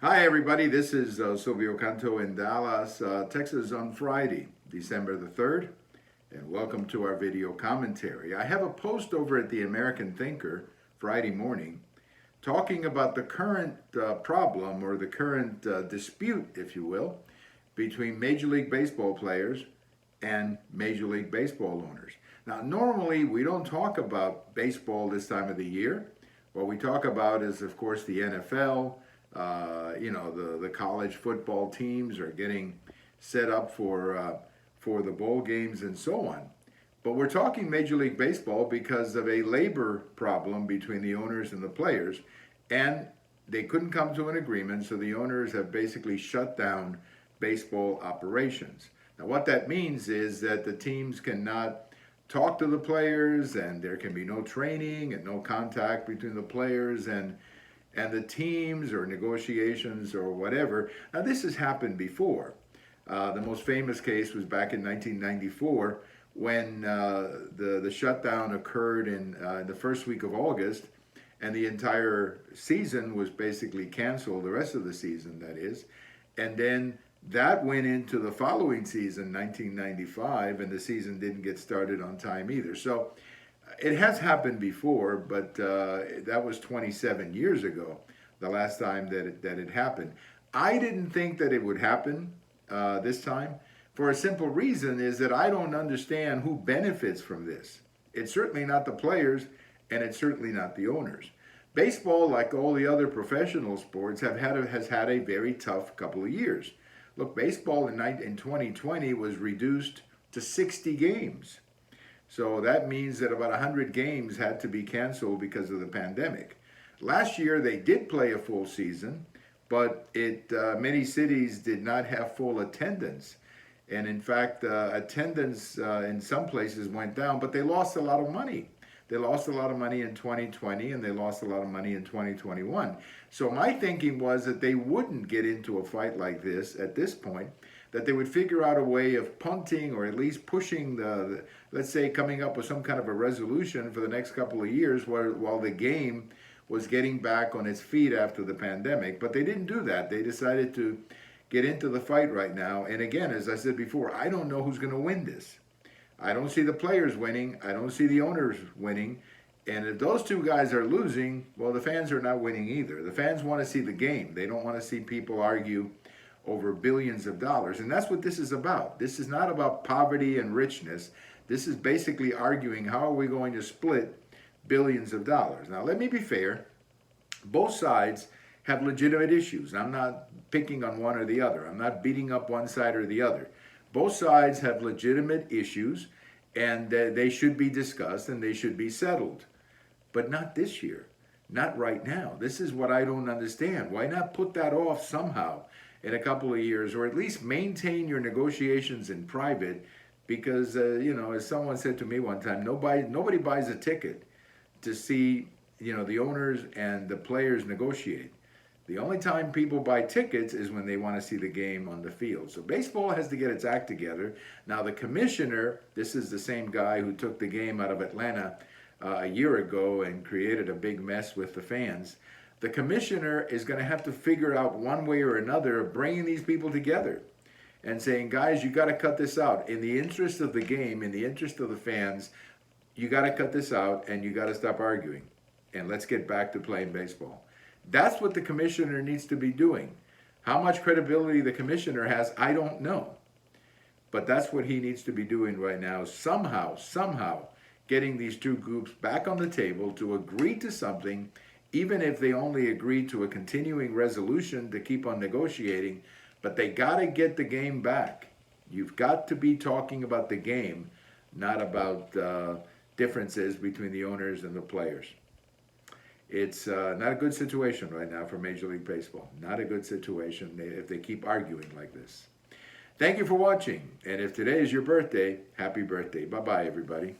Hi, everybody. This is Silvio Canto in Dallas, Texas on Friday, December the 3rd, and welcome to our video commentary. I have a post over at the American Thinker Friday morning talking about the current problem or the current dispute, if you will, between Major League Baseball players and Major League Baseball owners. Now, normally we don't talk about baseball this time of the year. What we talk about is, of course, the NFL. The college football teams are getting set up for the bowl games and so on. But we're talking Major League Baseball because of a labor problem between the owners and the players, and they couldn't come to an agreement, so the owners have basically shut down baseball operations. Now, what that means is that the teams cannot talk to the players, and there can be no training and no contact between the players and the teams or negotiations or whatever. Now, this has happened before. The most famous case was back in 1994 when the shutdown occurred in the first week of August, and the entire season was basically canceled, the rest of the season, that is. And then that went into the following season, 1995, and the season didn't get started on time either. So it has happened before, but that was 27 years ago, the last time that it happened. I didn't think that it would happen this time for a simple reason is that I don't understand who benefits from this. It's certainly not the players, and it's certainly not the owners. Baseball, like all the other professional sports, has had a very tough couple of years. Look, baseball in 2020 was reduced to 60 games. So that means that about 100 games had to be canceled because of the pandemic. Last year they did play a full season, but many cities did not have full attendance. And in fact, attendance in some places went down, but they lost a lot of money. They lost a lot of money in 2020, and they lost a lot of money in 2021. So my thinking was that they wouldn't get into a fight like this at this point, that they would figure out a way of punting or at least pushing let's say, coming up with some kind of a resolution for the next couple of years while the game was getting back on its feet after the pandemic. But they didn't do that. They decided to get into the fight right now. And again, as I said before, I don't know who's going to win this. I don't see the players winning. I don't see the owners winning. And if those two guys are losing, well, the fans are not winning either. The fans want to see the game. They don't want to see people argue over billions of dollars. And that's what this is about. This is not about poverty and richness. This is basically arguing how are we going to split billions of dollars. Now, let me be fair. Both sides have legitimate issues. I'm not picking on one or the other. I'm not beating up one side or the other. Both sides have legitimate issues, and they should be discussed and they should be settled. But not this year. Not right now. This is what I don't understand. Why not put that off somehow in a couple of years, or at least maintain your negotiations in private? Because, as someone said to me one time, nobody buys a ticket to see, the owners and the players negotiate. The only time people buy tickets is when they want to see the game on the field. So baseball has to get its act together. Now the commissioner, this is the same guy who took the game out of Atlanta a year ago and created a big mess with the fans. The commissioner is going to have to figure out one way or another of bringing these people together and saying, guys, you got to cut this out. In the interest of the game, in the interest of the fans, you got to cut this out and you got to stop arguing. And let's get back to playing baseball. That's what the commissioner needs to be doing. How much credibility the commissioner has, I don't know. But that's what he needs to be doing right now. Somehow, getting these two groups back on the table to agree to something, even if they only agree to a continuing resolution to keep on negotiating. But they got to get the game back. You've got to be talking about the game, not about differences between the owners and the players. It's not a good situation right now for Major League Baseball. Not a good situation if they keep arguing like this. Thank you for watching. And if today is your birthday, happy birthday. Bye-bye, everybody.